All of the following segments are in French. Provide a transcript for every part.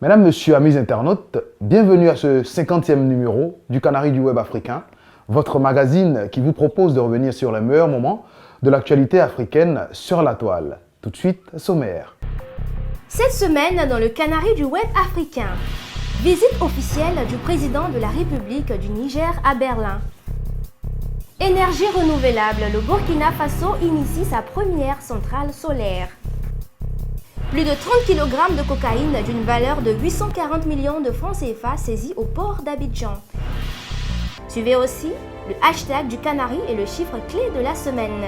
Mesdames, Messieurs, amis internautes, bienvenue à ce 50e numéro du Canari du Web africain, votre magazine qui vous propose de revenir sur les meilleurs moments de l'actualité africaine sur la toile. Tout de suite, sommaire. Cette semaine, dans le Canari du Web africain, visite officielle du président de la République du Niger à Berlin. Énergie renouvelable, le Burkina Faso initie sa première centrale solaire. Plus de 30 kg de cocaïne d'une valeur de 840 millions de francs CFA saisis au port d'Abidjan. Suivez aussi le hashtag du Canari et le chiffre clé de la semaine.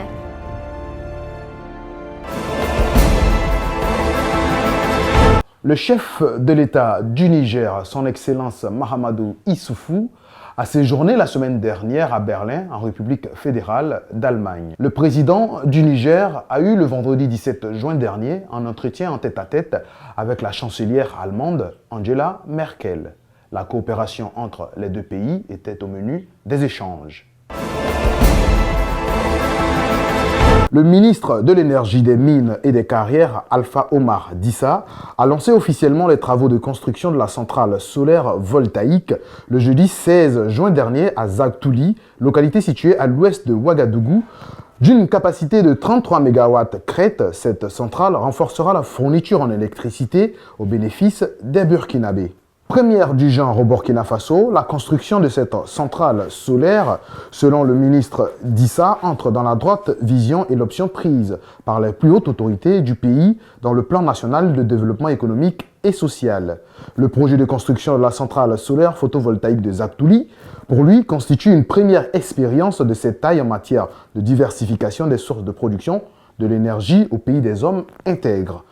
Le chef de l'État du Niger, son Excellence Mahamadou Issoufou, a séjourné la semaine dernière à Berlin, en République fédérale d'Allemagne. Le président du Niger a eu le vendredi 17 juin dernier un entretien en tête-à-tête avec la chancelière allemande Angela Merkel. La coopération entre les deux pays était au menu des échanges. Le ministre de l'Énergie, des Mines et des Carrières, Alpha Omar Dissa, a lancé officiellement les travaux de construction de la centrale solaire voltaïque le jeudi 16 juin dernier à Zagtouli, localité située à l'ouest de Ouagadougou. D'une capacité de 33 MW crête, cette centrale renforcera la fourniture en électricité au bénéfice des Burkinabés. Première du genre au Burkina Faso, la construction de cette centrale solaire, selon le ministre Dissa, entre dans la droite vision et l'option prise par les plus hautes autorités du pays dans le plan national de développement économique et social. Le projet de construction de la centrale solaire photovoltaïque de Zagtouli, pour lui, constitue une première expérience de cette taille en matière de diversification des sources de production de l'énergie au pays des hommes intègres.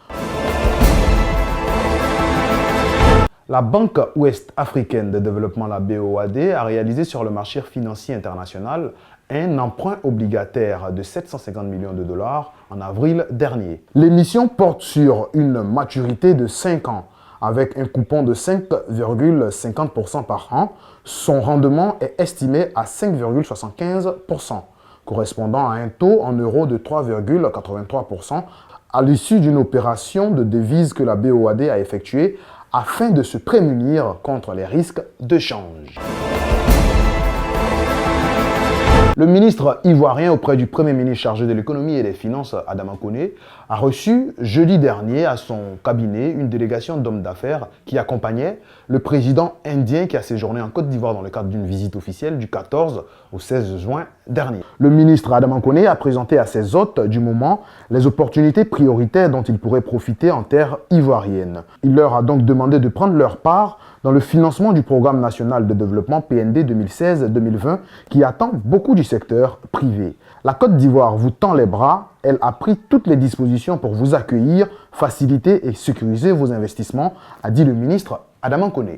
La Banque ouest-africaine de développement, la BOAD, a réalisé sur le marché financier international un emprunt obligataire de 750 millions de dollars en avril dernier. L'émission porte sur une maturité de 5 ans avec un coupon de 5,50% par an. Son rendement est estimé à 5,75%, correspondant à un taux en euros de 3,83% à l'issue d'une opération de devise que la BOAD a effectuée afin de se prémunir contre les risques de change. Le ministre ivoirien auprès du Premier ministre chargé de l'économie et des finances, Adama Kone, a reçu jeudi dernier à son cabinet une délégation d'hommes d'affaires qui accompagnait le président indien qui a séjourné en Côte d'Ivoire dans le cadre d'une visite officielle du 14 au 16 juin dernier. Le ministre Adama Kone a présenté à ses hôtes du moment les opportunités prioritaires dont ils pourraient profiter en terre ivoirienne. Il leur a donc demandé de prendre leur part dans le financement du programme national de développement PND 2016-2020 qui attend beaucoup du secteur privé. La Côte d'Ivoire vous tend les bras, elle a pris toutes les dispositions pour vous accueillir, faciliter et sécuriser vos investissements, a dit le ministre Adama Kone.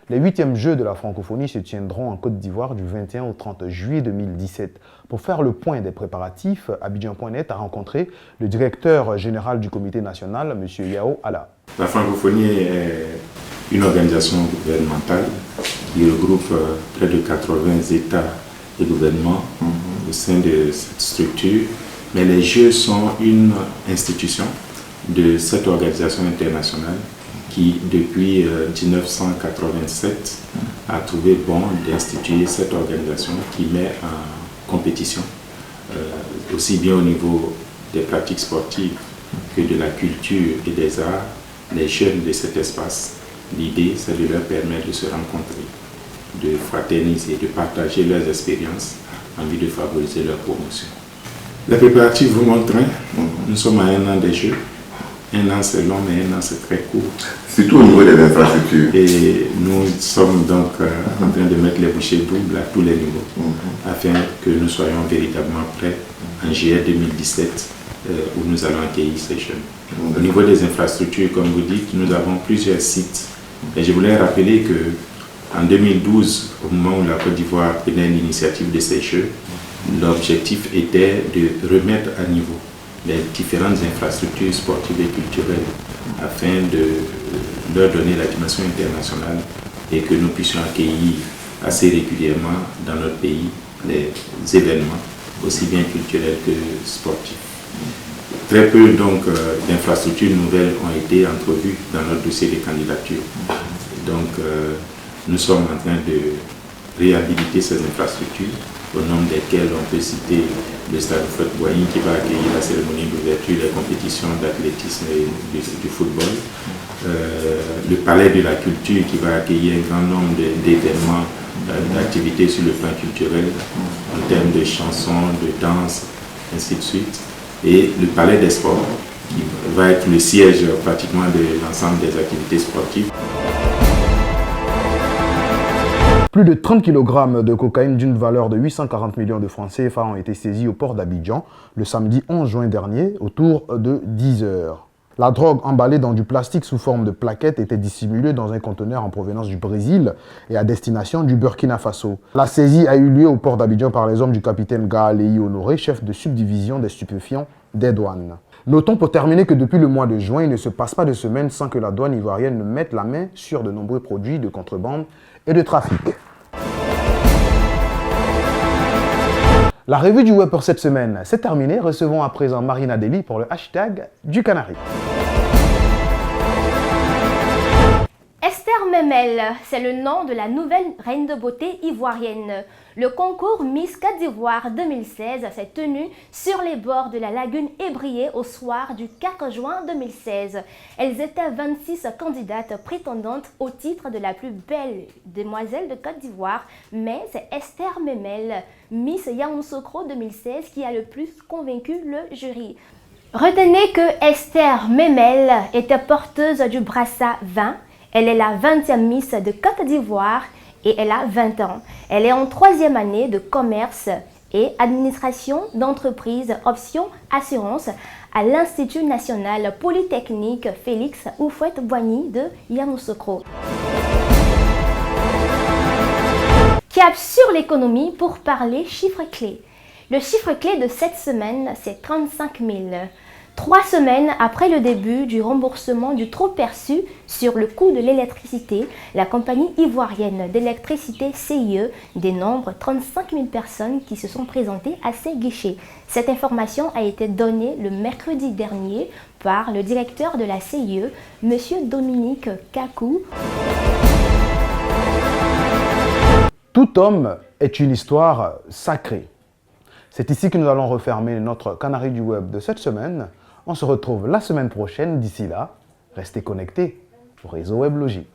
Les 8e Jeux de la francophonie se tiendront en Côte d'Ivoire du 21 au 30 juillet 2017. Pour faire le point des préparatifs, Abidjan.net a rencontré le directeur général du comité national, M. Yao Alla. La francophonie est une organisation gouvernementale qui regroupe près de 80 États et gouvernements au sein de cette structure. Mais les Jeux sont une institution de cette organisation internationale qui, depuis 1987, a trouvé bon d'instituer cette organisation qui met en compétition, aussi bien au niveau des pratiques sportives que de la culture et des arts, les jeunes de cet espace. L'idée, c'est de leur permettre de se rencontrer, de fraterniser, de partager leurs expériences en vue de favoriser leur promotion. Les préparatifs vous montrent, nous sommes à 1 an des Jeux. 1 an c'est long, mais 1 an c'est très court. Surtout au niveau des infrastructures. Et nous sommes donc en train de mettre les bouchées doubles à tous les niveaux, afin que nous soyons véritablement prêts en juillet 2017, où nous allons accueillir ces jeunes. Au niveau des infrastructures, comme vous dites, nous avons plusieurs sites. Et je voulais rappeler qu'en 2012, au moment où la Côte d'Ivoire prenait l'initiative de ces Jeux, l'objectif était de remettre à niveau les différentes infrastructures sportives et culturelles afin de leur donner la dimension internationale et que nous puissions accueillir assez régulièrement dans notre pays les événements, aussi bien culturels que sportifs. Très peu d'infrastructures nouvelles ont été entrevues dans notre dossier de candidature. Donc nous sommes en train de réhabiliter ces infrastructures, au nombre desquelles on peut citer le stade Fouette-Boigny qui va accueillir la cérémonie d'ouverture des compétitions d'athlétisme et du football, le palais de la culture qui va accueillir un grand nombre d'événements, d'activités sur le plan culturel, en termes de chansons, de danse, ainsi de suite, et le palais des sports qui va être le siège pratiquement de l'ensemble des activités sportives. Plus de 30 kg de cocaïne d'une valeur de 840 millions de francs CFA ont été saisis au port d'Abidjan le samedi 11 juin dernier, autour de 10 heures. La drogue emballée dans du plastique sous forme de plaquettes était dissimulée dans un conteneur en provenance du Brésil et à destination du Burkina Faso. La saisie a eu lieu au port d'Abidjan par les hommes du capitaine Gahalei Honoré, chef de subdivision des stupéfiants des douanes. Notons pour terminer que depuis le mois de juin, il ne se passe pas de semaine sans que la douane ivoirienne ne mette la main sur de nombreux produits de contrebande et de trafic. La revue du web pour cette semaine, c'est terminé. Recevons à présent Marina Deli pour le hashtag du Canari. Esther Memel, c'est le nom de la nouvelle reine de beauté ivoirienne. Le concours Miss Côte d'Ivoire 2016 s'est tenu sur les bords de la lagune Ébrié au soir du 4 juin 2016. Elles étaient 26 candidates prétendantes au titre de la plus belle demoiselle de Côte d'Ivoire, mais c'est Esther Memel, Miss Yamoussoukro 2016, qui a le plus convaincu le jury. Retenez que Esther Memel était porteuse du brassard 20. Elle est la 20e Miss de Côte d'Ivoire et elle a 20 ans. Elle est en 3e année de commerce et administration d'entreprise option assurance à l'Institut national polytechnique Félix Houphouët-Boigny de Yamoussoukro. Cap sur l'économie pour parler chiffres clés. Le chiffre clé de cette semaine, c'est 35 000. 3 semaines après le début du remboursement du trop perçu sur le coût de l'électricité, la compagnie ivoirienne d'électricité CIE dénombre 35 000 personnes qui se sont présentées à ses guichets. Cette information a été donnée le mercredi dernier par le directeur de la CIE, M. Dominique Kakou. Tout homme est une histoire sacrée. C'est ici que nous allons refermer notre Canari du web de cette semaine. On se retrouve la semaine prochaine. D'ici là, restez connectés au réseau WebLogic.